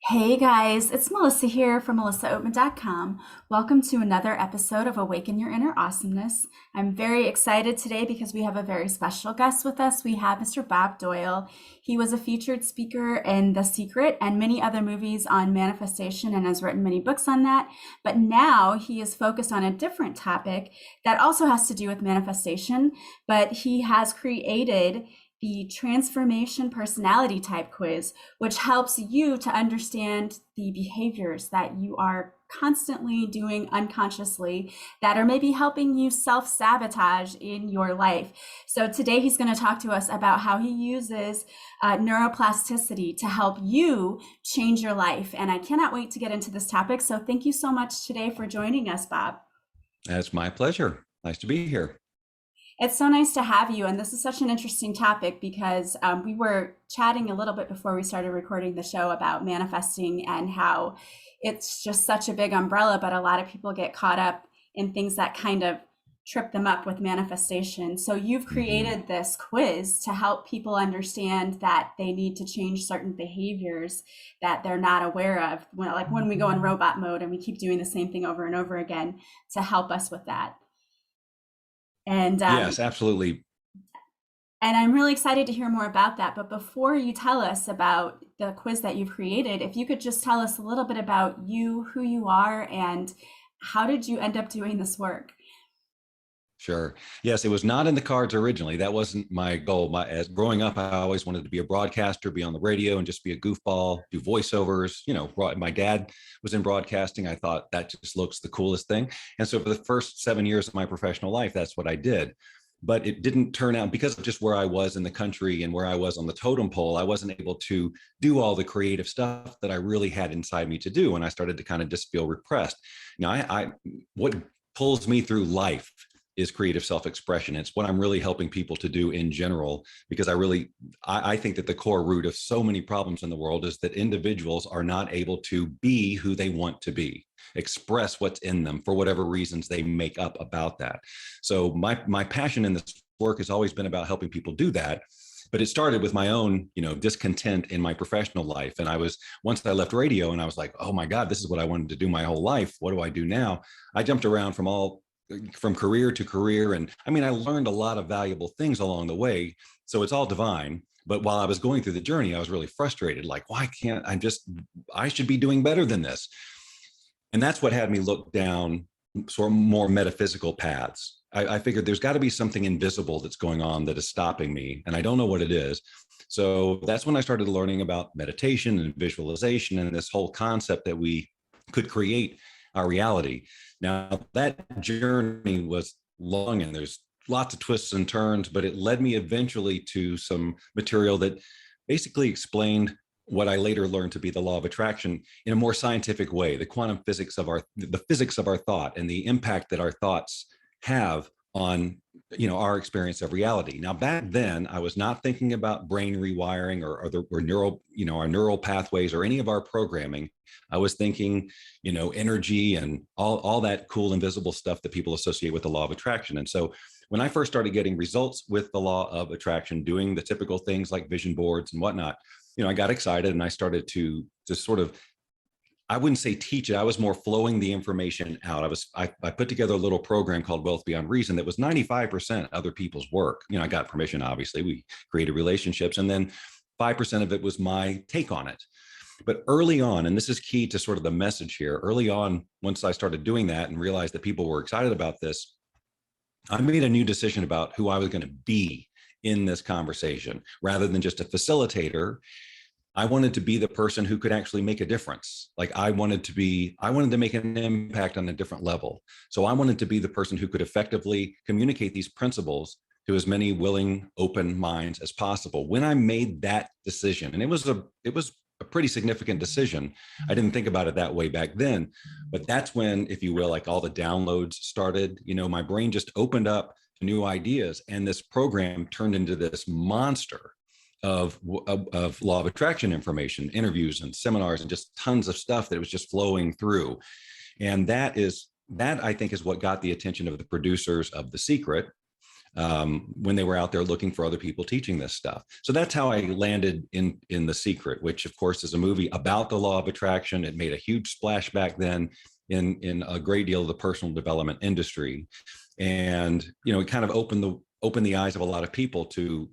Hey guys, it's Melissa here from melissaoatman.com. Welcome to another episode of Awaken Your Inner Awesomeness. I'm very excited today because we have a very special guest with us. We have Mr. Bob Doyle. He was a featured speaker in The Secret and many other movies on manifestation and has written many books on that. But now he is focused on a different topic that also has to do with manifestation, but he has created the transformation personality type quiz, which helps you to understand the behaviors that you are constantly doing unconsciously that are maybe helping you self-sabotage in your life. So today he's going to talk to us about how he uses neuroplasticity to help you change your life. And I cannot wait to get into this topic. So thank you so much today for joining us, Bob. It's my pleasure. Nice to be here. It's so nice to have you. And this is such an interesting topic because we were chatting a little bit before we started recording the show about manifesting and how it's just such a big umbrella, but a lot of people get caught up in things that kind of trip them up with manifestation. So you've created this quiz to help people understand that they need to change certain behaviors that they're not aware of, like when we go in robot mode and we keep doing the same thing over and over again, to help us with that. And Yes, absolutely. and I'm really excited to hear more about that. But before you tell us about the quiz that you've created, if you could just tell us a little bit about you, who you are, and how did you end up doing this work? Sure. Yes, it was not in the cards originally. That wasn't my goal. As growing up, I always wanted to be a broadcaster, be on the radio, and just be a goofball, do voiceovers. My dad was in broadcasting. I thought that just looks the coolest thing. And so for the first 7 years of my professional life, that's what I did. But it didn't turn out because of just where I was in the country and where I was on the totem pole. I wasn't able to do all the creative stuff that I really had inside me to do. And I started to kind of just feel repressed. Now, what pulls me through life is creative self-expression. It's what I'm really helping people to do in general, because I think that the core root of so many problems in the world is that individuals are not able to be who they want to be, express what's in them for whatever reasons they make up about that. So my passion in this work has always been about helping people do that. But it started with my own, discontent in my professional life. And once I left radio and I was like, oh my God, this is what I wanted to do my whole life. What do I do now? I jumped around from career to career. And I mean, I learned a lot of valuable things along the way. So it's all divine. But while I was going through the journey, I was really frustrated. Like, why can't I should be doing better than this. And that's what had me look down sort of more metaphysical paths. I figured there's got to be something invisible that's going on that is stopping me. And I don't know what it is. So that's when I started learning about meditation and visualization and this whole concept that we could create our reality. Now, that journey was long and there's lots of twists and turns, but it led me eventually to some material that basically explained what I later learned to be the law of attraction in a more scientific way, the quantum physics of the physics of our thought and the impact that our thoughts have on our experience of reality. Now, back then, I was not thinking about brain rewiring or our neural pathways or any of our programming. I was thinking, energy and all that cool invisible stuff that people associate with the law of attraction. And so when I first started getting results with the law of attraction, doing the typical things like vision boards and whatnot, I got excited and I started to just sort of, I wouldn't say teach it. I was more flowing the information out. I put together a little program called Wealth Beyond Reason that was 95% other people's work. I got permission, obviously. We created relationships, and then 5% of it was my take on it. But early on, and this is key to sort of the message here, early on, once I started doing that and realized that people were excited about this, I made a new decision about who I was going to be in this conversation. Rather than just a facilitator, I wanted to be the person who could actually make a difference. Like I wanted to make an impact on a different level. So I wanted to be the person who could effectively communicate these principles to as many willing, open minds as possible. When I made that decision, and it was a pretty significant decision. I didn't think about it that way back then, but that's when, if you will, like all the downloads started. My brain just opened up to new ideas, and this program turned into this monster of law of attraction information, interviews and seminars, and just tons of stuff that was just flowing through. And that I think is what got the attention of the producers of The Secret. when they were out there looking for other people teaching this stuff. So that's how I landed in The Secret, which of course is a movie about the law of attraction. It made a huge splash back then in a great deal of the personal development industry. And, it kind of opened the eyes of a lot of people to,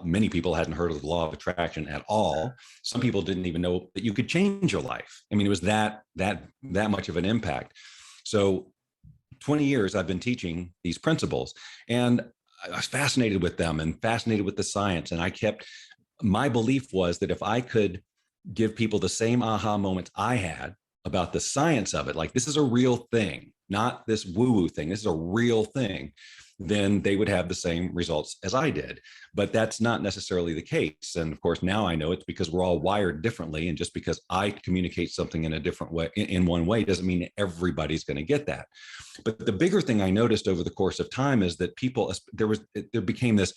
many people hadn't heard of the law of attraction at all. Some people didn't even know that you could change your life. It was that much of an impact. So 20 years I've been teaching these principles, and I was fascinated with them and fascinated with the science. And my belief was that if I could give people the same aha moments I had about the science of it, like this is a real thing, not this woo-woo thing, this is a real thing, then they would have the same results as I did. But that's not necessarily the case. And of course, now I know it's because we're all wired differently. And just because I communicate something in a different way, in one way, doesn't mean everybody's going to get that. But the bigger thing I noticed over the course of time is that there became this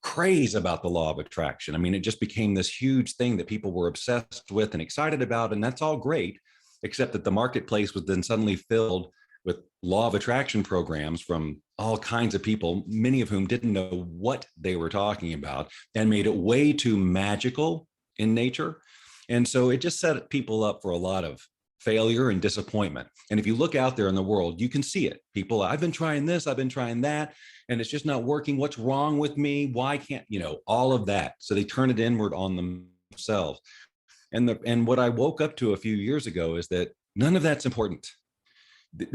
craze about the law of attraction. It just became this huge thing that people were obsessed with and excited about. And that's all great, except that the marketplace was then suddenly filled with law of attraction programs from all kinds of people, many of whom didn't know what they were talking about, and made it way too magical in nature. And so it just set people up for a lot of failure and disappointment. And if you look out there in the world, you can see it. People, I've been trying this, I've been trying that, and it's just not working. What's wrong with me? Why can't, all of that. So they turn it inward on themselves. And what I woke up to a few years ago is that none of that's important.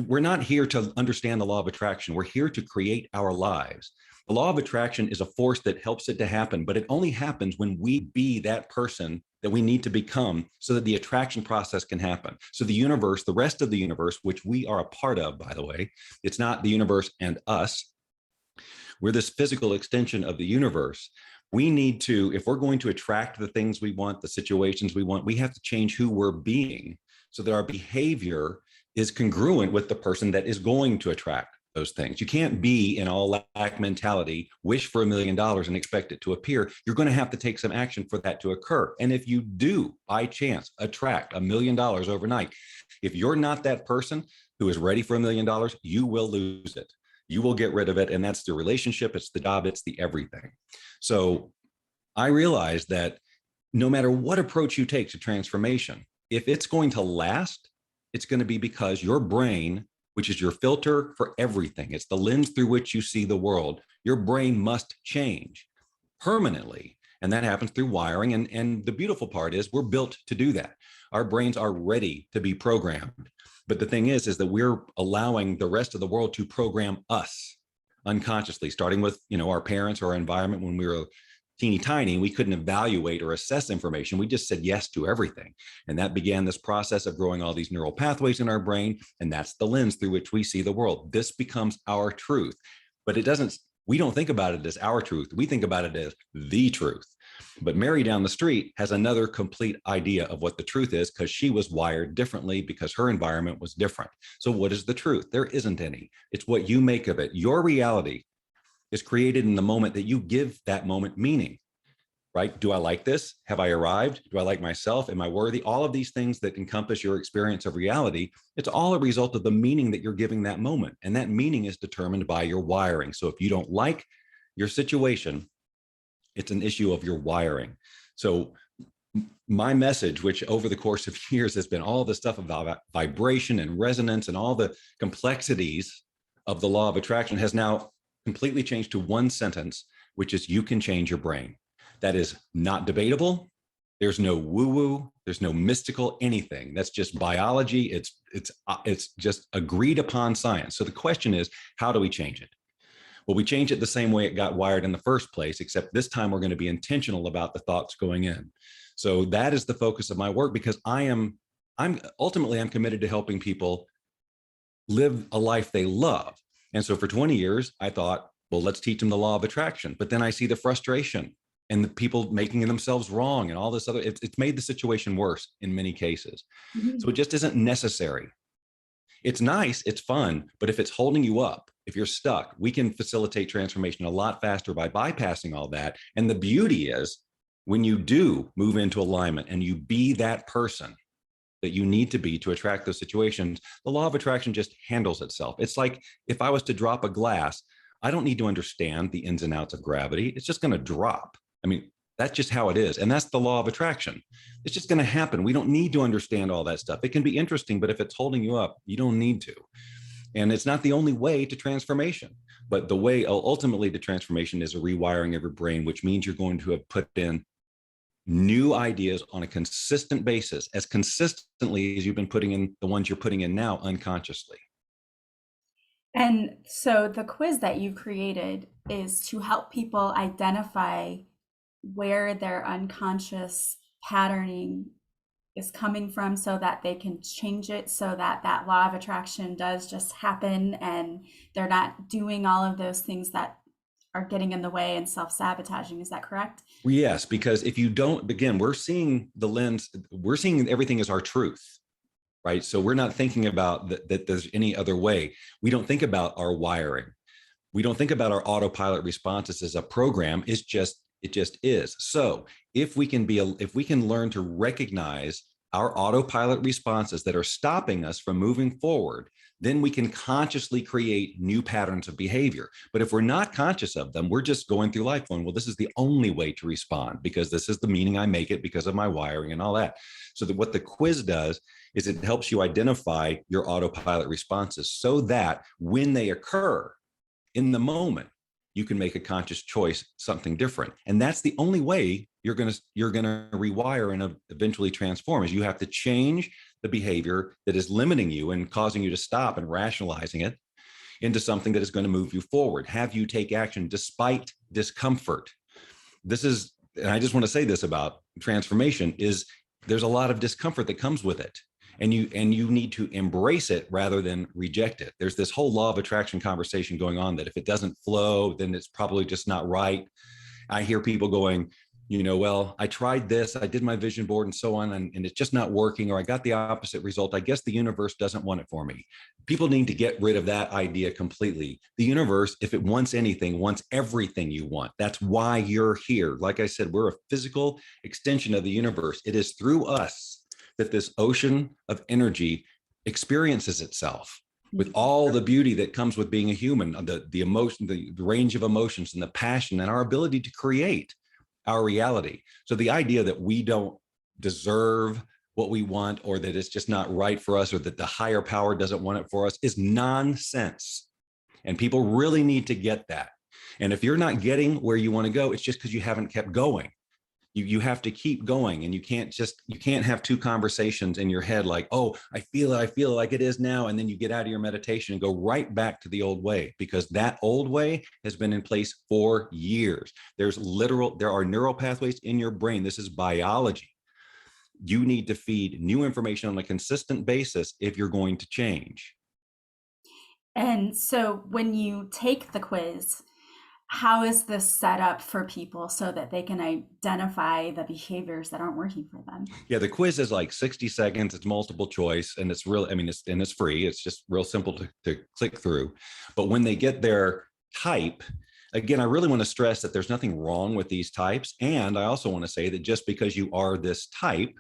We're not here to understand the law of attraction. We're here to create our lives. The law of attraction is a force that helps it to happen, but it only happens when we be that person that we need to become so that the attraction process can happen. So the universe, the rest of the universe, which we are a part of, by the way, it's not the universe and us. We're this physical extension of the universe. We need to, if we're going to attract the things we want, the situations we want, we have to change who we're being so that our behavior is congruent with the person that is going to attract those things. You can't be in all lack mentality, wish for $1 million and expect it to appear. You're going to have to take some action for that to occur. And if you do, by chance, attract $1 million overnight, if you're not that person who is ready for $1 million, you will lose it. You will get rid of it. And that's the relationship, it's the job, it's the everything. So I realized that no matter what approach you take to transformation, if it's going to last, it's going to be because your brain, which is your filter for everything, it's the lens through which you see the world, your brain must change permanently. And that happens through wiring. And the beautiful part is we're built to do that. Our brains are ready to be programmed. But the thing is that we're allowing the rest of the world to program us unconsciously, starting with, our parents or our environment. When we were teeny tiny, we couldn't evaluate or assess information. We just said yes to everything. And that began this process of growing all these neural pathways in our brain. And that's the lens through which we see the world. This becomes our truth. But we don't think about it as our truth. We think about it as the truth. But Mary down the street has another complete idea of what the truth is because she was wired differently because her environment was different. So what is the truth? There isn't any. It's what you make of it. Your reality is created in the moment that you give that moment meaning, right? Do I like this? Have I arrived? Do I like myself? Am I worthy? All of these things that encompass your experience of reality, it's all a result of the meaning that you're giving that moment. And that meaning is determined by your wiring. So if you don't like your situation, it's an issue of your wiring. So my message, which over the course of years has been all this stuff about vibration and resonance and all the complexities of the law of attraction, has now completely changed to one sentence, which is you can change your brain. That is not debatable. There's no woo-woo. There's no mystical anything. That's just biology. It's just agreed upon science. So the question is, how do we change it? Well, we change it the same way it got wired in the first place, except this time we're going to be intentional about the thoughts going in. So that is the focus of my work, because I'm ultimately committed to helping people live a life they love. And so for 20 years, I thought, well, let's teach them the law of attraction. But then I see the frustration and the people making themselves wrong and all this other, it's made the situation worse in many cases. Mm-hmm. So it just isn't necessary. It's nice, it's fun, but if it's holding you up, if you're stuck, we can facilitate transformation a lot faster by bypassing all that. And the beauty is when you do move into alignment and you be that person that you need to be to attract those situations, the law of attraction just handles itself. It's like if I was to drop a glass I don't need to understand the ins and outs of gravity. It's just going to drop. I mean, that's just how it is. And that's the law of attraction. It's just going to happen. We don't need to understand all that stuff. It can be interesting, but if it's holding you up, you don't need to. And it's not the only way to transformation, but the way ultimately to transformation is a rewiring of your brain, which means you're going to have put in new ideas on a consistent basis, as consistently as you've been putting in the ones you're putting in now unconsciously. And so the quiz that you created is to help people identify where their unconscious patterning is coming from so that they can change it so that that law of attraction does just happen and they're not doing all of those things that are getting in the way and self-sabotaging. Is that correct? Well, yes, because if you don't, again, we're seeing the lens, we're seeing everything as our truth, right? So we're not thinking about that there's any other way. We don't think about our wiring. We don't think about our autopilot responses as a program. It just is. So if we can learn to recognize our autopilot responses that are stopping us from moving forward, then we can consciously create new patterns of behavior. But if we're not conscious of them, we're just going through life going, well, this is the only way to respond because this is the meaning I make it because of my wiring and all that. So that what the quiz does is it helps you identify your autopilot responses so that when they occur in the moment, you can make a conscious choice, something different. And that's the only way you're going to rewire and eventually transform is you have to change the behavior that is limiting you and causing you to stop and rationalizing it into something that is going to move you forward, have you take action despite discomfort. And I just want to say this about transformation is there's a lot of discomfort that comes with it. And you need to embrace it rather than reject it. There's this whole law of attraction conversation going on that if it doesn't flow, then it's probably just not right. I hear people going, well, I tried this, I did my vision board and so on, and it's just not working, or I got the opposite result. I guess the universe doesn't want it for me. People need to get rid of that idea completely. The universe, if it wants anything, wants everything you want. That's why you're here. Like I said, we're a physical extension of the universe. It is through us that this ocean of energy experiences itself with all the beauty that comes with being a human, the emotion, the range of emotions and the passion and our ability to create our reality. So the idea that we don't deserve what we want or that it's just not right for us or that the higher power doesn't want it for us is nonsense. And people really need to get that. And if you're not getting where you want to go, it's just because you haven't kept going. You have to keep going, and you can't have two conversations in your head like, oh, I feel it like it is now. And then you get out of your meditation and go right back to the old way, because that old way has been in place for years. There are neural pathways in your brain. This is biology. You need to feed new information on a consistent basis if you're going to change. And so when you take the quiz, how is this set up for people so that they can identify the behaviors that aren't working for them? Yeah, the quiz is like 60 seconds. It's multiple choice, and it's real. I mean, it's free. It's just real simple to click through. But when they get their type, again, I really want to stress that there's nothing wrong with these types. And I also want to say that just because you are this type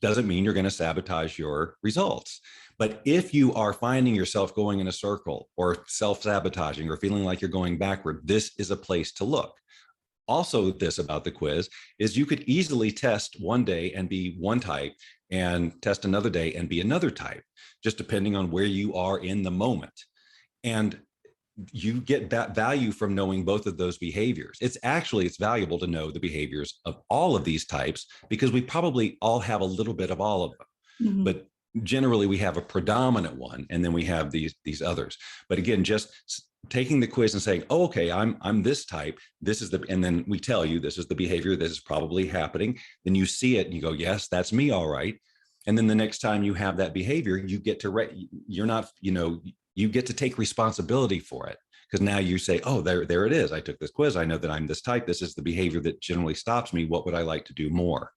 doesn't mean you're going to sabotage your results. But if you are finding yourself going in a circle or self-sabotaging or feeling like you're going backward, this is a place to look. Also, this about the quiz is you could easily test one day and be one type and test another day and be another type, just depending on where you are in the moment. And you get that value from knowing both of those behaviors. It's valuable to know the behaviors of all of these types because we probably all have a little bit of all of them. Mm-hmm. But generally we have a predominant one, and then we have these others. But again, just taking the quiz and saying, oh, okay, I'm this type, and then we tell you this is the behavior, this is probably happening. Then you see it and you go, yes, that's me, all right. And then the next time you have that behavior, you get to you get to take responsibility for it, because now you say, oh, there it is. I took this quiz. I know that I'm this type. This is the behavior that generally stops me. What would I like to do more?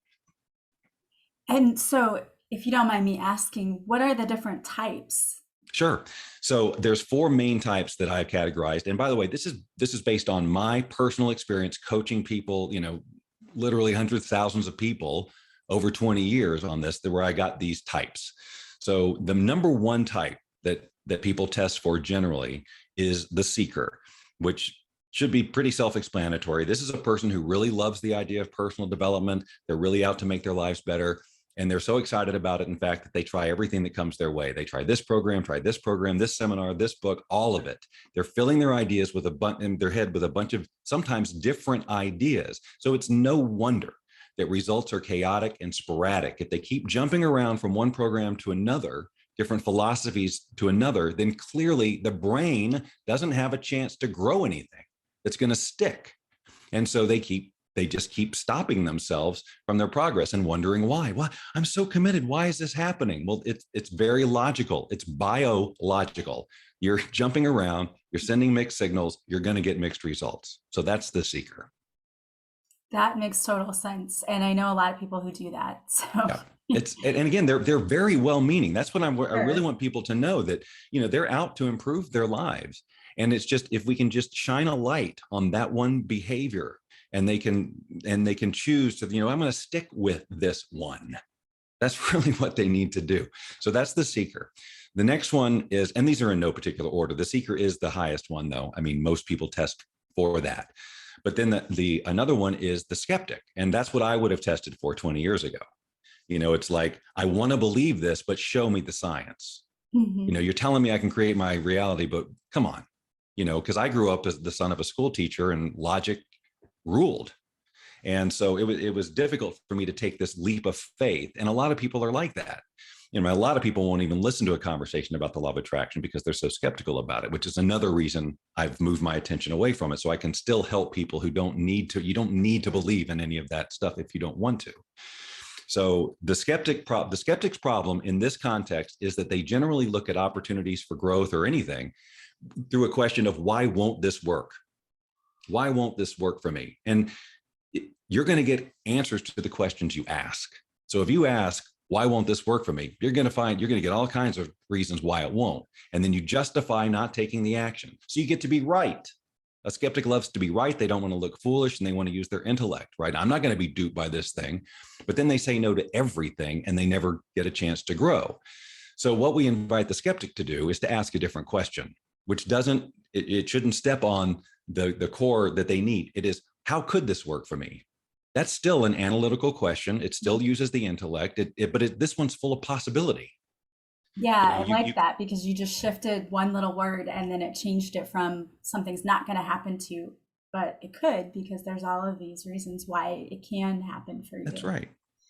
And so, if you don't mind me asking, what are the different types? Sure. So there's 4 main types that I've categorized. And by the way, this is based on my personal experience coaching people, literally hundreds, thousands of people over 20 years on this, where I got these types. So the number one type that people test for generally is the seeker. which should be pretty self-explanatory. This is a person who really loves the idea of personal development. They're really out to make their lives better. And they're so excited about it, in fact, that they try everything that comes their way. They try this program, this seminar, this book, all of it. They're filling their ideas with in their head with a bunch of sometimes different ideas. So it's no wonder that results are chaotic and sporadic. If they keep jumping around from one program to another, different philosophies to another, then clearly the brain doesn't have a chance to grow anything that's going to stick. And so they just keep stopping themselves from their progress and wondering why. Well, I'm so committed. Why is this happening? Well, it's very logical. It's biological. You're jumping around, you're sending mixed signals, you're going to get mixed results. So that's the seeker. That makes total sense. And I know a lot of people who do that. So yeah. And again, they're very well meaning. That's what I really want people to know, that, they're out to improve their lives. And it's just, if we can just shine a light on that one behavior, and they can choose to, I'm going to stick with this one. That's really what they need to do. So that's the seeker. The next one is, and these are in no particular order. The seeker is the highest one, though. I mean, most people test for that. But then another one is the skeptic. And that's what I would have tested for 20 years ago. It's like, I want to believe this, but show me the science. Mm-hmm. You're telling me I can create my reality, but come on, because I grew up as the son of a school teacher and logic ruled. And so it was difficult for me to take this leap of faith. And a lot of people are like that. A lot of people won't even listen to a conversation about the law of attraction because they're so skeptical about it, which is another reason I've moved my attention away from it. So I can still help people who you don't need to believe in any of that stuff if you don't want to. So the skeptic's problem in this context is that they generally look at opportunities for growth or anything through a question of, why won't this work? Why won't this work for me? And you're going to get answers to the questions you ask. So if you ask, why won't this work for me? You're going to get all kinds of reasons why it won't. And then you justify not taking the action. So you get to be right. A skeptic loves to be right. They don't want to look foolish, and they want to use their intellect, right? I'm not going to be duped by this thing. But then they say no to everything, and they never get a chance to grow. So what we invite the skeptic to do is to ask a different question, which it shouldn't step on the core that they need. It is, how could this work for me? That's still an analytical question. It still uses the intellect, but this one's full of possibility. Yeah, I like that, because you just shifted one little word and then it changed it from something's not going to happen to, but it could, because there's all of these reasons why it can happen for you. That's right.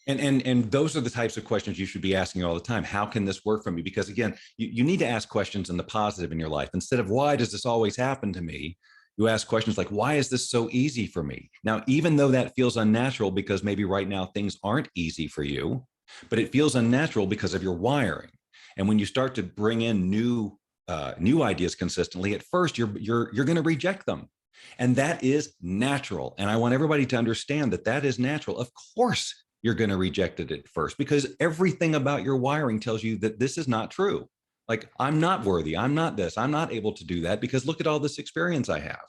And those are the types of questions you should be asking all the time. How can this work for me? Because again, you need to ask questions in the positive in your life. Instead of, why does this always happen to me? You ask questions like, why is this so easy for me? Now, even though that feels unnatural, because maybe right now things aren't easy for you, but it feels unnatural because of your wiring. And when you start to bring in new ideas consistently, at first you're going to reject them. And that is natural. And I want everybody to understand that is natural. Of course, you're going to reject it at first, because everything about your wiring tells you that this is not true. Like, I'm not worthy. I'm not this. I'm not able to do that, because look at all this experience I have.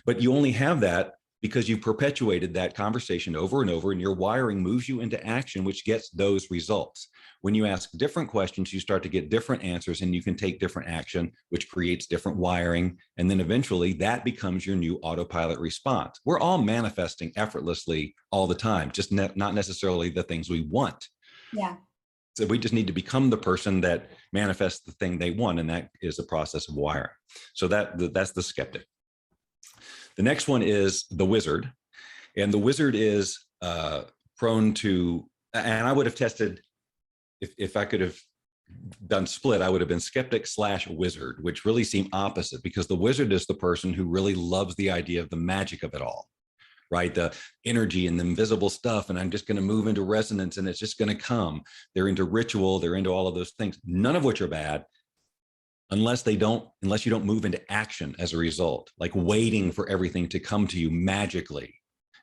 But you only have that because you perpetuated that conversation over and over, and your wiring moves you into action, which gets those results. When you ask different questions, you start to get different answers, and you can take different action, which creates different wiring. And then eventually that becomes your new autopilot response. We're all manifesting effortlessly all the time, just not necessarily the things we want. Yeah. So we just need to become the person that manifests the thing they want. And that is a process of wiring. So that's the skeptic. The next one is the wizard. And the wizard is prone to, and I would have tested, if I could have done split, I would have been skeptic / wizard, which really seem opposite, because the wizard is the person who really loves the idea of the magic of it all, right? The energy and the invisible stuff. And I'm just going to move into resonance and it's just going to come. They're into ritual. They're into all of those things, none of which are bad, unless you don't move into action as a result, like waiting for everything to come to you magically.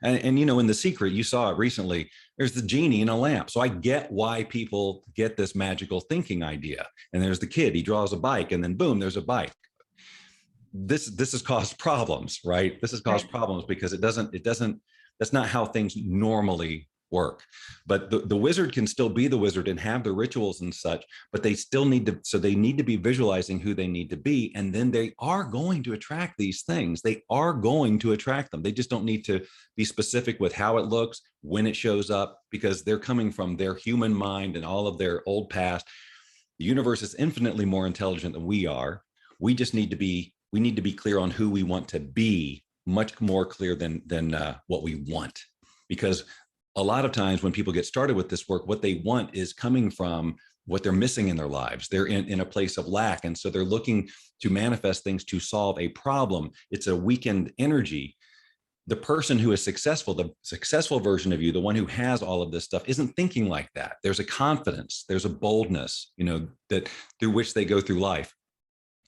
And in The Secret, you saw it recently, there's the genie in a lamp. So I get why people get this magical thinking idea. And there's the kid, he draws a bike, and then boom, there's a bike. This has caused problems, right? This has caused problems because that's not how things normally work. But the wizard can still be the wizard and have the rituals and such, but they still need to, so they need to be visualizing who they need to be. And then they are going to attract these things. They are going to attract them. They just don't need to be specific with how it looks, when it shows up, because they're coming from their human mind and all of their old past. The universe is infinitely more intelligent than we are. We just need to be, we need to be clear on who we want to be, much more clear than what we want. Because a lot of times when people get started with this work, what they want is coming from what they're missing in their lives. They're in a place of lack. And so they're looking to manifest things to solve a problem. It's a weakened energy. The person who is successful, the successful version of you, the one who has all of this stuff, isn't thinking like that. There's a confidence, there's a boldness, that through which they go through life.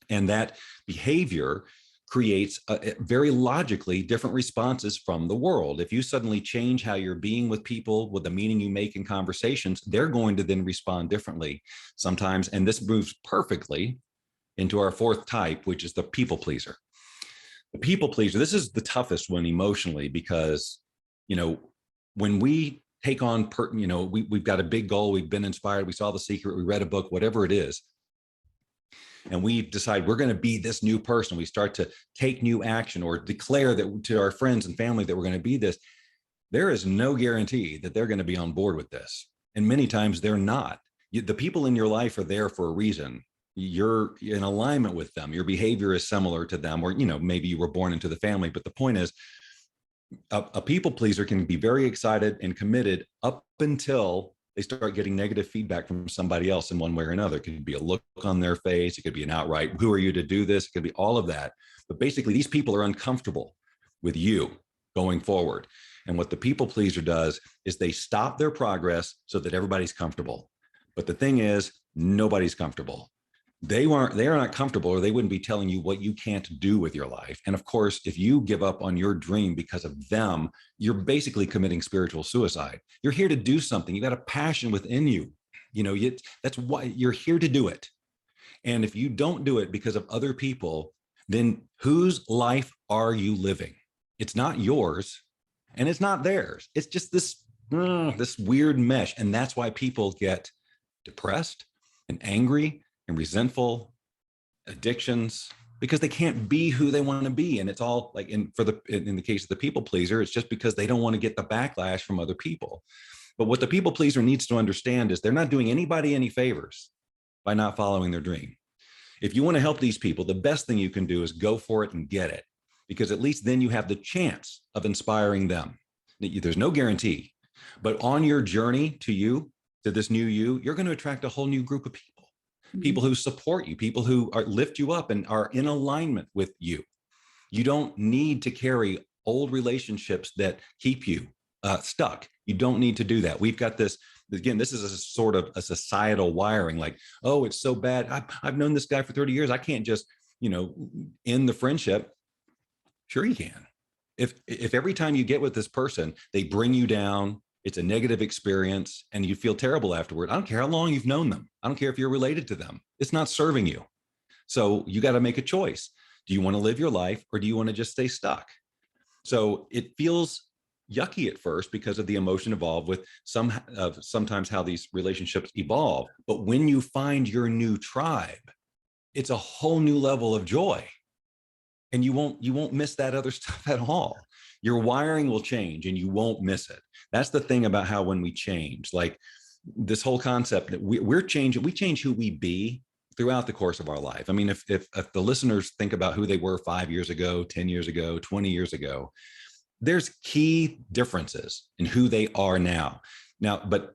And that behavior creates very logically different responses from the world. If you suddenly change how you're being with people, with the meaning you make in conversations, they're going to then respond differently sometimes. And this moves perfectly into our fourth type, which is the people pleaser. The people pleaser, this is the toughest one emotionally, because, when we take on, we've got a big goal, we've been inspired, we saw The Secret, we read a book, whatever it is, and we decide we're going to be this new person. We start to take new action or declare that to our friends and family that we're going to be this. There is no guarantee that they're going to be on board with this. And many times they're not. The people in your life are there for a reason. You're in alignment with them. Your behavior is similar to them, or, maybe you were born into the family. But the point is, a people pleaser can be very excited and committed up until they start getting negative feedback from somebody else in one way or another. It could be a look on their face. It could be an outright, who are you to do this? It could be all of that. But basically, these people are uncomfortable with you going forward. And what the people pleaser does is they stop their progress so that everybody's comfortable. But the thing is, nobody's comfortable. They are not comfortable, or they wouldn't be telling you what you can't do with your life. And of course, if you give up on your dream because of them, you're basically committing spiritual suicide. You're here to do something. You got a passion within you. That's why you're here to do it. And if you don't do it because of other people, then whose life are you living? It's not yours, and it's not theirs. It's just this weird mesh. And that's why people get depressed and angry and resentful, addictions, because they can't be who they want to be. And it's all like in the case of the people pleaser, it's just because they don't want to get the backlash from other people. But what the people pleaser needs to understand is they're not doing anybody any favors by not following their dream. If you want to help these people, the best thing you can do is go for it and get it, because at least then you have the chance of inspiring them. There's no guarantee, but on your journey to this new you're going to attract a whole new group of people who support you, people who lift you up and are in alignment with you. You don't need to carry old relationships that keep you stuck. You don't need to do that. We've got this, again, this is a sort of a societal wiring, like, oh, it's so bad. I've known this guy for 30 years. I can't just, end the friendship. Sure you can. If every time you get with this person, they bring you down, it's a negative experience, and you feel terrible afterward, I don't care how long you've known them. I don't care if you're related to them. It's not serving you. So you got to make a choice. Do you want to live your life, or do you want to just stay stuck? So it feels yucky at first because of the emotion involved with sometimes how these relationships evolve. But when you find your new tribe, it's a whole new level of joy. And you won't miss that other stuff at all. Your wiring will change and you won't miss it. That's the thing about how when we change, like this whole concept that we change who we be throughout the course of our life. I mean, if the listeners think about who they were 5 years ago, 10 years ago, 20 years ago, there's key differences in who they are now. But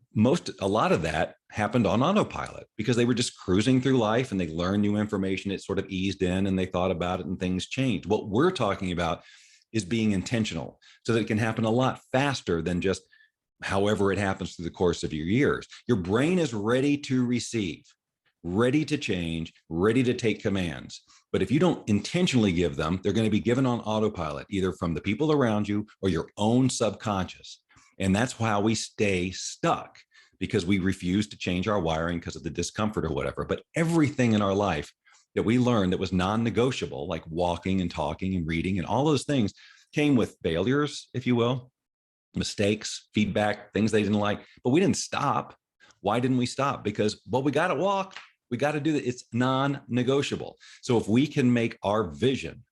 a lot of that happened on autopilot because they were just cruising through life and they learned new information. It sort of eased in and they thought about it and things changed. What we're talking about is being intentional so that it can happen a lot faster than just however it happens through the course of your years. Your brain is ready to receive, ready to change, ready to take commands. But if you don't intentionally give them, they're going to be given on autopilot, either from the people around you or your own subconscious. And that's how we stay stuck, because we refuse to change our wiring because of the discomfort or whatever. But everything in our life that we learned that was non-negotiable, like walking and talking and reading and all those things, came with failures, if you will, mistakes, feedback, things they didn't like, but we didn't stop. Why didn't we stop? Because, well, we got to walk. We got to do that. It's non-negotiable. So if we can make our vision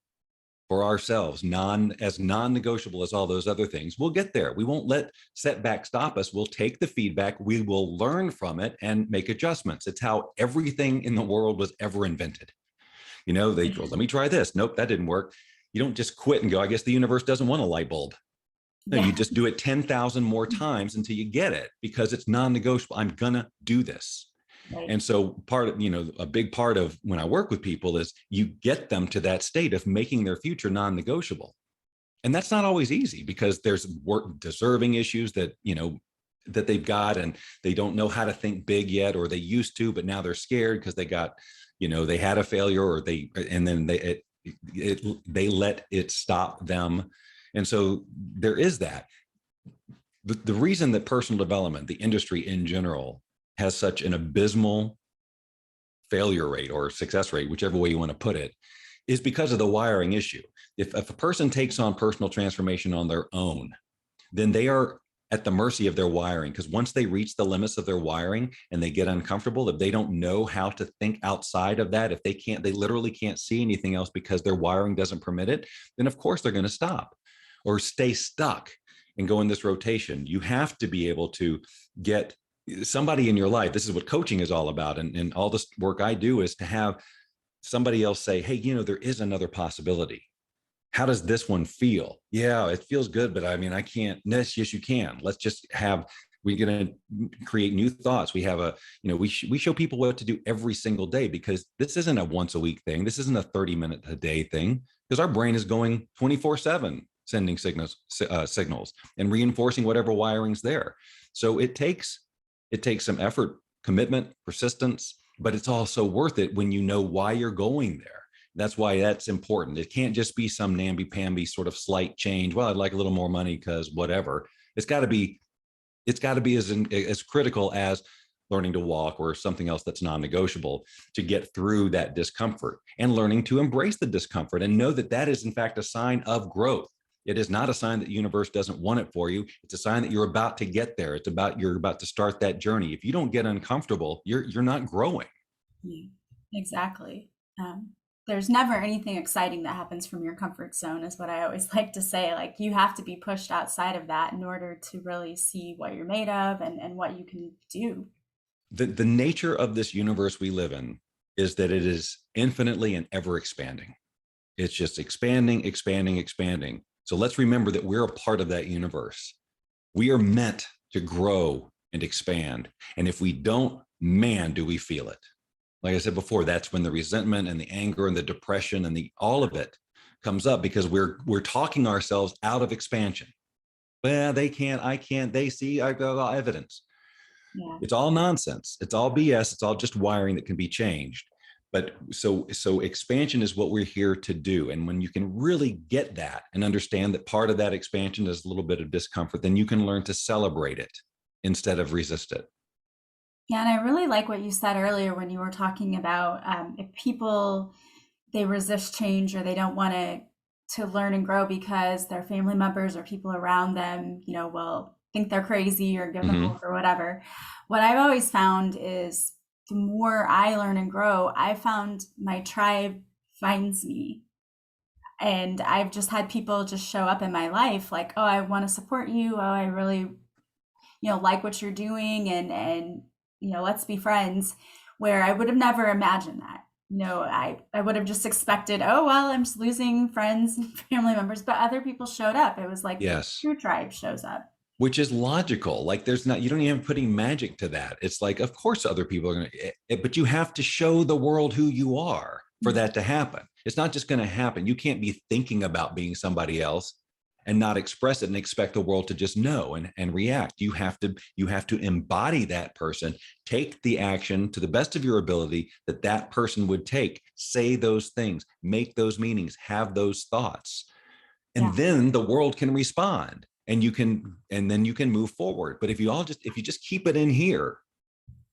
for ourselves non-negotiable as all those other things, we'll get there. We won't let setback stop us. We'll take the feedback, we will learn from it and make adjustments. It's how everything in the world was ever invented. They go, let me try this. Nope, that didn't work. You don't just quit and go, I guess the universe doesn't want a light bulb. No, Yeah. you just do it 10,000 more times until you get it, because it's non-negotiable. I'm gonna do this. Right. And so a big part of when I work with people is you get them to that state of making their future non-negotiable. And that's not always easy, because there's work deserving issues that they've got, and they don't know how to think big yet, or they used to, but now they're scared because they got, they had a failure, or they let it stop them. And so there is that. The reason that personal development, the industry in general, has such an abysmal failure rate or success rate, whichever way you want to put it, is because of the wiring issue. If a person takes on personal transformation on their own, then they are at the mercy of their wiring, because once they reach the limits of their wiring and they get uncomfortable, if they don't know how to think outside of that, if they literally can't see anything else because their wiring doesn't permit it, then of course they're going to stop or stay stuck and go in this rotation. You have to be able to get somebody in your life. This is what coaching is all about. And all this work I do is to have somebody else say, hey, there is another possibility. How does this one feel? Yeah, it feels good, but I can't. Yes, you can. Let's just we're going to create new thoughts. We have we show people what to do every single day, because this isn't a once a week thing. This isn't a 30-minute a day thing, because our brain is going 24/7, sending signals and reinforcing whatever wiring's there. So it takes some effort, commitment, persistence, but it's also worth it when you know why you're going there. That's why that's important. It can't just be some namby-pamby sort of slight change. Well, I'd like a little more money because whatever. It's got to be as critical as learning to walk or something else that's non-negotiable, to get through that discomfort, and learning to embrace the discomfort and know that that is in fact a sign of growth. It is not a sign that the universe doesn't want it for you. It's a sign that you're about to get there. You're about to start that journey. If you don't get uncomfortable, you're not growing. Yeah, exactly. There's never anything exciting that happens from your comfort zone, is what I always like to say. Like, you have to be pushed outside of that in order to really see what you're made of and what you can do. The nature of this universe we live in is that it is infinitely and ever expanding. It's just expanding, expanding, expanding. So let's remember that we're a part of that universe. We are meant to grow and expand. And if we don't, man, do we feel it. Like I said before, that's when the resentment and the anger and the depression and all of it comes up, because we're talking ourselves out of expansion. Well, they can't, I can't, they see, I've got all evidence. Yeah. It's all nonsense. It's all BS. It's all just wiring that can be changed. But so expansion is what we're here to do. And when you can really get that and understand that part of that expansion is a little bit of discomfort, then you can learn to celebrate it instead of resist it. Yeah, and I really like what you said earlier when you were talking about if people, they resist change, or they don't want to learn and grow because their family members or people around them, will think they're crazy or give them hope or whatever. What I've always found is, the more I learn and grow, I found my tribe finds me. And I've just had people just show up in my life like, oh, I want to support you. Oh, I really, like what you're doing, and let's be friends, where I would have never imagined that. I would have just expected, oh, well, I'm just losing friends and family members, but other people showed up. It was like, yes, the true tribe shows up. Which is logical. Like, you don't even putting magic to that. It's like, of course, other people are going to, but you have to show the world who you are for that to happen. It's not just going to happen. You can't be thinking about being somebody else and not express it and expect the world to just know and react. You have to embody that person, take the action to the best of your ability that person would take, say those things, make those meanings, have those thoughts. And then the world can respond. And then you can move forward. But if you just keep it in here,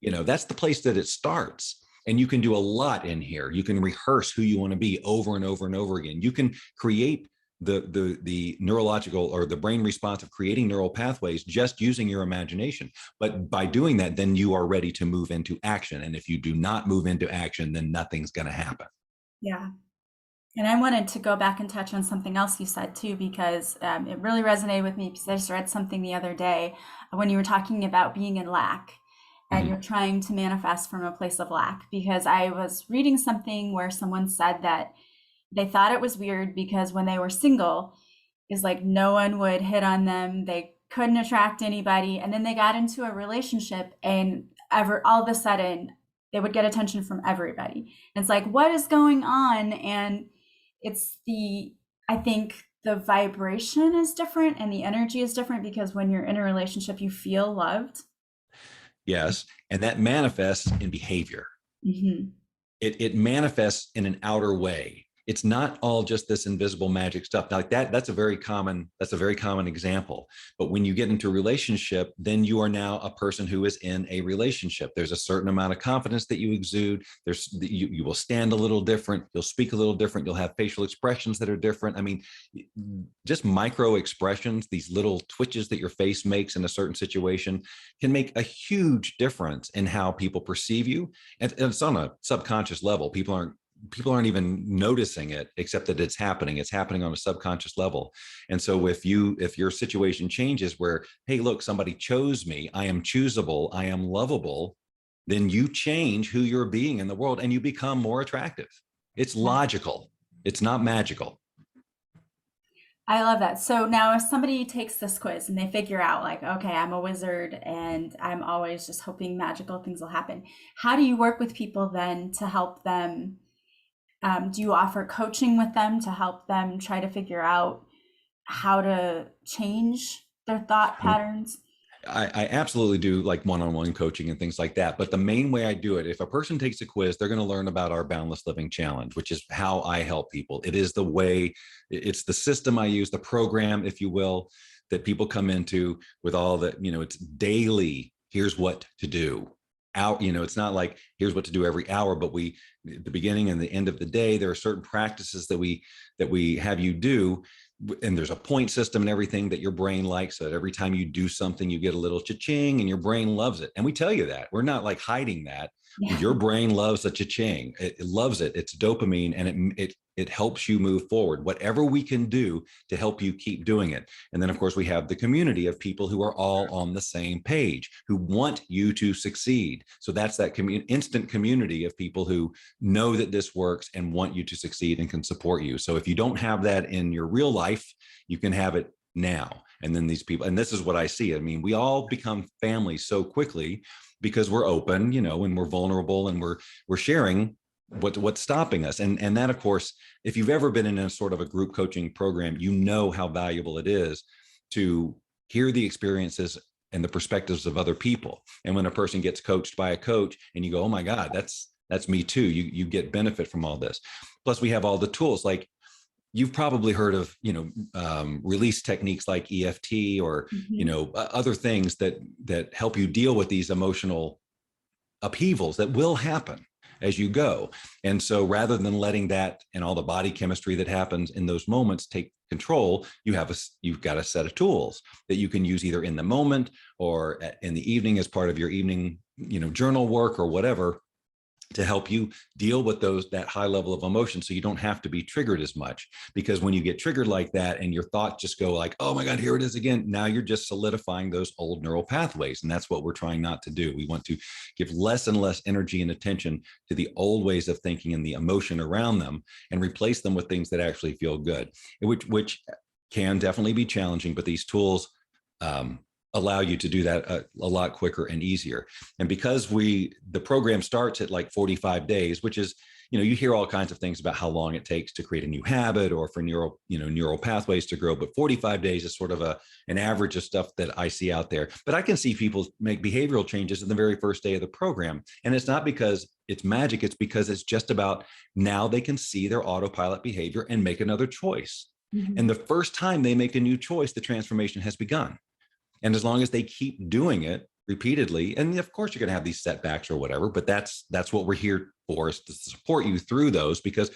that's the place that it starts. And you can do a lot in here. You can rehearse who you want to be over and over and over again. You can create the neurological or the brain response of creating neural pathways just using your imagination. But by doing that, then you are ready to move into action. And if you do not move into action, then nothing's going to happen. Yeah. And I wanted to go back and touch on something else you said too, because it really resonated with me because I just read something the other day when you were talking about being in lack and Mhm. you're trying to manifest from a place of lack. Because I was reading something where someone said that they thought it was weird because when they were single, is like no one would hit on them. They couldn't attract anybody. And then they got into a relationship and all of a sudden they would get attention from everybody. And it's like, what is going on? And it's I think the vibration is different and the energy is different because when you're in a relationship, you feel loved. Yes. And that manifests in behavior. Mm-hmm. It manifests in an outer way. It's not all just this invisible magic stuff. Now, like that's a very common example. But when you get into a relationship, then you are now a person who is in a relationship. There's a certain amount of confidence that you exude. You will stand a little different. You'll speak a little different. You'll have facial expressions that are different. I mean, just micro expressions, these little twitches that your face makes in a certain situation can make a huge difference in how people perceive you. And it's on a subconscious level. People aren't even noticing it, except that it's happening on a subconscious level. And so if your situation changes where, hey, look, somebody chose me, I am choosable, I am lovable, then you change who you're being in the world and you become more attractive. It's logical. It's not magical. I love that. So now if somebody takes this quiz and they figure out like, okay, I'm a wizard and I'm always just hoping magical things will happen. How do you work with people then to help them? Do you offer coaching with them to help them try to figure out how to change their thought patterns? I absolutely do like one-on-one coaching and things like that. But the main way I do it, if a person takes a quiz, they're going to learn about our Boundless Living Challenge, which is how I help people. It is the way, it's the system I use, the program, if you will, that people come into with all the, it's daily, here's what to do. It's not like here's what to do every hour, but at the beginning and the end of the day, there are certain practices that we have you do, and there's a point system and everything that your brain likes, so that every time you do something you get a little cha-ching and your brain loves it. And we tell you that we're not like hiding that. Yeah. Your brain loves a cha-ching. It loves it. It's dopamine, and it helps you move forward, whatever we can do to help you keep doing it. And then of course we have the community of people who are all on the same page, who want you to succeed. So that's that instant community of people who know that this works and want you to succeed and can support you. So if you don't have that in your real life, you can have it now. And then these people, and this is what I see. I mean, we all become family so quickly because we're open, and we're vulnerable, and we're sharing what's stopping us. And that, of course, if you've ever been in a sort of a group coaching program, you know how valuable it is to hear the experiences and the perspectives of other people. And when a person gets coached by a coach and you go, oh my God, that's me too. You get benefit from all this. Plus we have all the tools, like you've probably heard of, release techniques like EFT or, Mhm. other things that help you deal with these emotional upheavals that will happen as you go. And so rather than letting that and all the body chemistry that happens in those moments take control, you've got a set of tools that you can use either in the moment or in the evening as part of your evening, journal work or whatever, to help you deal with that high level of emotion, so you don't have to be triggered as much. Because when you get triggered like that and your thoughts just go like, oh my God, here it is again, now you're just solidifying those old neural pathways. And that's what we're trying not to do. We want to give less and less energy and attention to the old ways of thinking and the emotion around them, and replace them with things that actually feel good, which can definitely be challenging, but these tools allow you to do that a lot quicker and easier. And because the program starts at like 45 days, which is, you hear all kinds of things about how long it takes to create a new habit or for neural pathways to grow, but 45 days is sort of an average of stuff that I see out there. But I can see people make behavioral changes in the very first day of the program. And it's not because it's magic, it's because it's just about now they can see their autopilot behavior and make another choice. And Mhm. the first time they make a new choice, the transformation has begun. And as long as they keep doing it repeatedly, and of course you're going to have these setbacks or whatever, but that's what we're here for, is to support you through those, because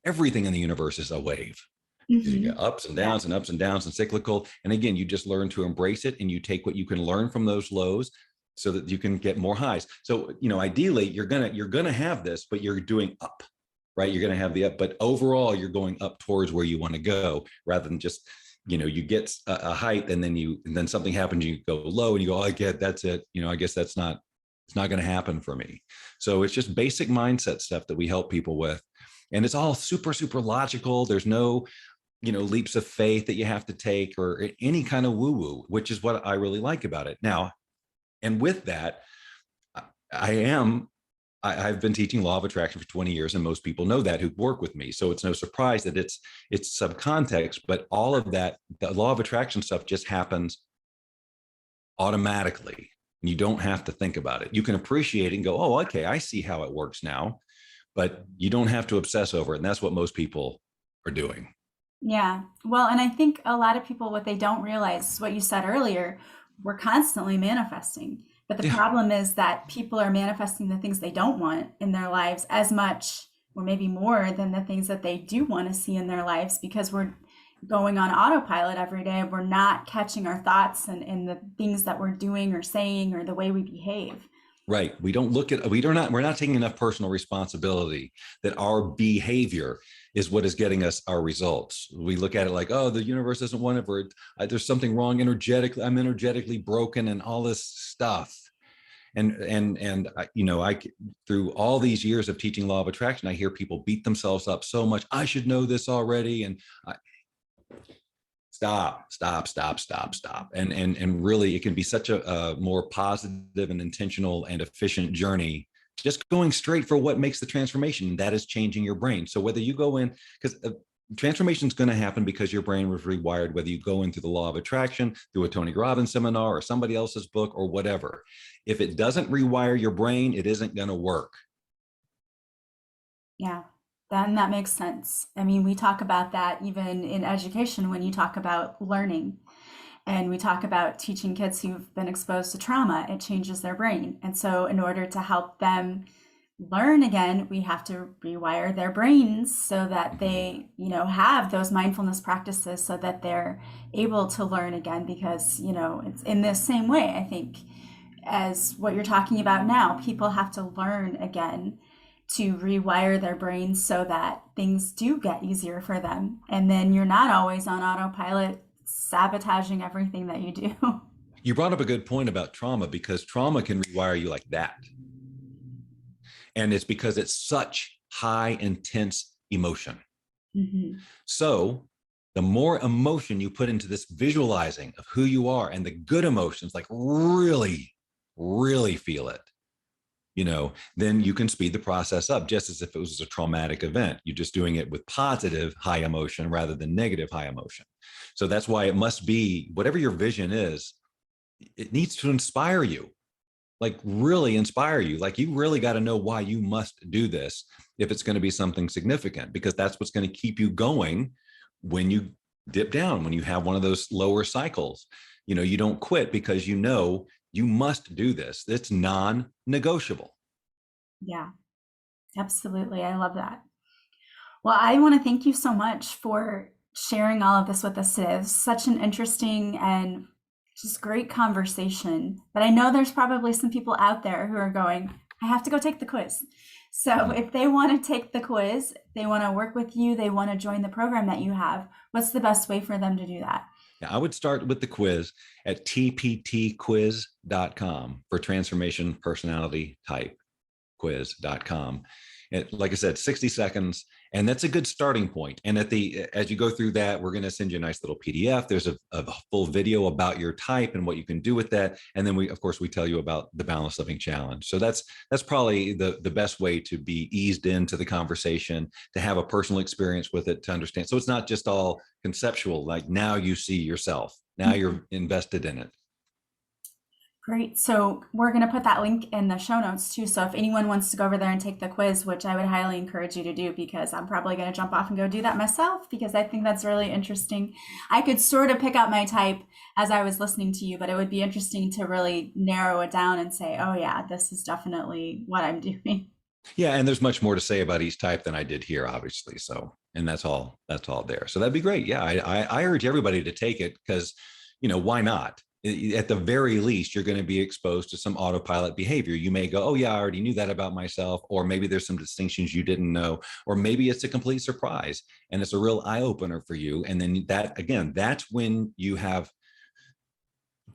everything in the universe is a wave. You Hmm. get ups and Yeah. downs and ups and downs and cyclical. And again, you just learn to embrace it and you take what you can learn from those lows so that you can get more highs. So, ideally you're gonna have this, but you're doing up, right? You're gonna have the up, but overall you're going up towards where you want to go rather than just, you get a height and then something happens, you go low and you go, oh, I get that's it. I guess it's not going to happen for me. So it's just basic mindset stuff that we help people with. And it's all super, super logical. There's no leaps of faith that you have to take or any kind of woo woo, which is what I really like about it. Now, and with that, I am I've been teaching law of attraction for 20 years, and most people know that who work with me. So it's no surprise that it's subcontext, but all of that, the law of attraction stuff just happens automatically. You don't have to think about it. You can appreciate it and go, oh, okay, I see how it works now, but you don't have to obsess over it. And that's what most people are doing. Yeah. Well, and I think a lot of people, what they don't realize, is what you said earlier, we're constantly manifesting. But the Yeah. problem is that people are manifesting the things they don't want in their lives as much, or maybe more, than the things that they do want to see in their lives because we're going on autopilot every day. We're not catching our thoughts and the things that we're doing or saying or the way we behave. Right. We don't look at we're not taking enough personal responsibility that our behavior is what is getting us our results. We look at it like, oh, the universe doesn't want it, or there's something wrong energetically. I'm energetically broken and all this stuff. And I through all these years of teaching law of attraction, I hear people beat themselves up so much. I should know this already. And stop. And really, it can be such a more positive and intentional and efficient journey. Just going straight for what makes the transformation, that is changing your brain. So whether you go in, because transformation is going to happen because your brain was rewired, whether you go into the law of attraction through a Tony Robbins seminar or somebody else's book or whatever. If it doesn't rewire your brain, it isn't going to work. Yeah, then that makes sense. I mean, we talk about that even in education when you talk about learning. And we talk about teaching kids who've been exposed to trauma, it changes their brain. And so, in order to help them learn again, we have to rewire their brains so that Mhm. they, have those mindfulness practices so that they're able to learn again. Because, it's in this same way, I think, as what you're talking about now, people have to learn again to rewire their brains so that things do get easier for them. And then you're not always on autopilot sabotaging everything that you do. You brought up a good point about trauma because trauma can rewire you like that. And it's because it's such high, intense emotion. Hmm. So the more emotion you put into this visualizing of who you are and the good emotions, like really, really feel it, then you can speed the process up just as if it was a traumatic event. You're just doing it with positive high emotion rather than negative high emotion. So that's why it must be whatever your vision is, it needs to inspire you, like really inspire you. Like you really got to know why you must do this if it's going to be something significant, because that's what's going to keep you going when you dip down, when you have one of those lower cycles. You don't quit because you must do this. It's non-negotiable. Yeah, absolutely. I love that. Well, I want to thank you so much for sharing all of this with us today. It's such an interesting and just great conversation. But I know there's probably some people out there who are going, I have to go take the quiz. So Mhm. if they want to take the quiz, they want to work with you, they want to join the program that you have, what's the best way for them to do that? Now, I would start with the quiz at tptquiz.com for transformation personality type quiz.com. Like I said, 60 seconds. And that's a good starting point. And as you go through that, we're going to send you a nice little PDF. There's a full video about your type and what you can do with that. And then of course, we tell you about the Balanced Living Challenge. So that's probably the best way to be eased into the conversation, to have a personal experience with it, to understand. So it's not just all conceptual, like now you see yourself, now you're invested in it. Great. So we're going to put that link in the show notes too. So if anyone wants to go over there and take the quiz, which I would highly encourage you to do because I'm probably going to jump off and go do that myself because I think that's really interesting. I could sort of pick out my type as I was listening to you, but it would be interesting to really narrow it down and say, oh, yeah, this is definitely what I'm doing. Yeah, and there's much more to say about each type than I did here, obviously. So, and that's all there. So that'd be great. Yeah, I urge everybody to take it because, why not? At the very least, you're going to be exposed to some autopilot behavior. You may go, oh, yeah, I already knew that about myself. Or maybe there's some distinctions you didn't know. Or maybe it's a complete surprise and it's a real eye opener for you. And then that, again, that's when you have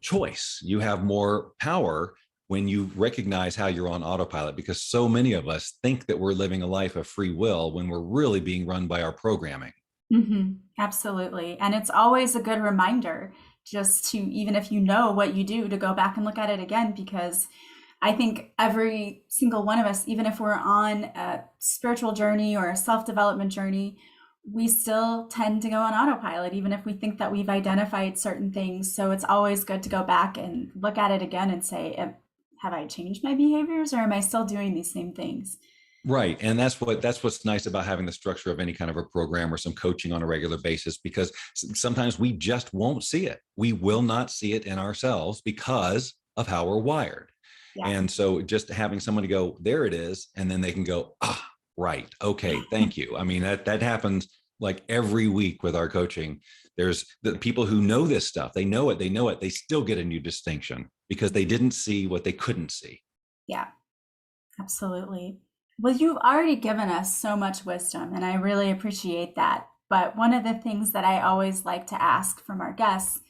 choice. You have more power when you recognize how you're on autopilot, because so many of us think that we're living a life of free will when we're really being run by our programming. Absolutely. And it's always a good reminder just to, even if you know what you do, to go back and look at it again, because I think every single one of us, even if we're on a spiritual journey or a self development journey, we still tend to go on autopilot, even if we think that we've identified certain things. So it's always good to go back and look at it again and say, have I changed my behaviors or am I still doing these same things? Right. And that's what's nice about having the structure of any kind of a program or some coaching on a regular basis, because sometimes we just won't see it. We will not see it in ourselves because of how we're wired. Yeah. And so just having someone to go, there it is, and then they can go, ah, right. Okay, thank you. I mean, that happens like every week with our coaching. There's the people who know this stuff, they know it, they still get a new distinction because they didn't see what they couldn't see. Yeah. Absolutely. Well, you've already given us so much wisdom, and I really appreciate that. But one of the things that I always like to ask from our guests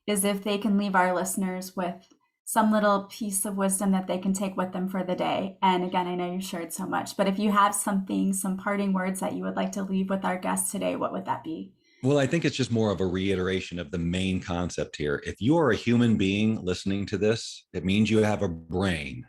is if they can leave our listeners with some little piece of wisdom that they can take with them for the day. And again, I know you shared so much, but if you have something, some parting words that you would like to leave with our guests today, what would that be? Well, I think it's just more of a reiteration of the main concept here. If you are a human being listening to this, it means you have a brain,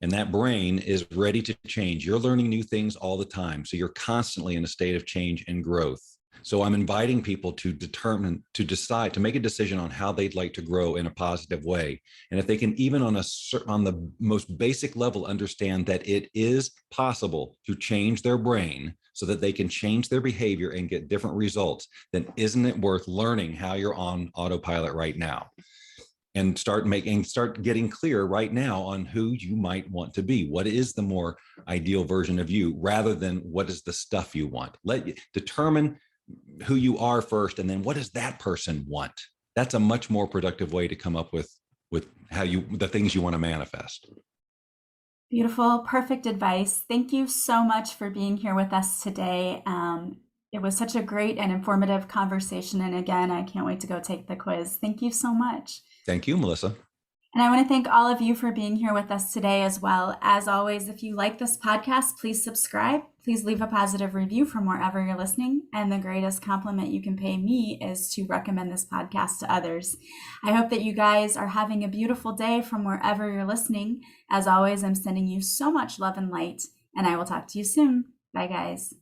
and that brain is ready to change. You're learning new things all the time. So you're constantly in a state of change and growth. So I'm inviting people to decide, to make a decision on how they'd like to grow in a positive way. And if they can even on the most basic level understand that it is possible to change their brain so that they can change their behavior and get different results, then isn't it worth learning how you're on autopilot right now? And start getting clear right now on who you might want to be. What is the more ideal version of you, rather than what is the stuff you want? Let you determine who you are first, and then what does that person want? That's a much more productive way to come up with the things you want to manifest. Beautiful, perfect advice. Thank you so much for being here with us today. It was such a great and informative conversation. And again, I can't wait to go take the quiz. Thank you so much. Thank you, Melissa. And I want to thank all of you for being here with us today as well. As always, if you like this podcast, please subscribe. Please leave a positive review from wherever you're listening. And the greatest compliment you can pay me is to recommend this podcast to others. I hope that you guys are having a beautiful day from wherever you're listening. As always, I'm sending you so much love and light, and I will talk to you soon. Bye, guys.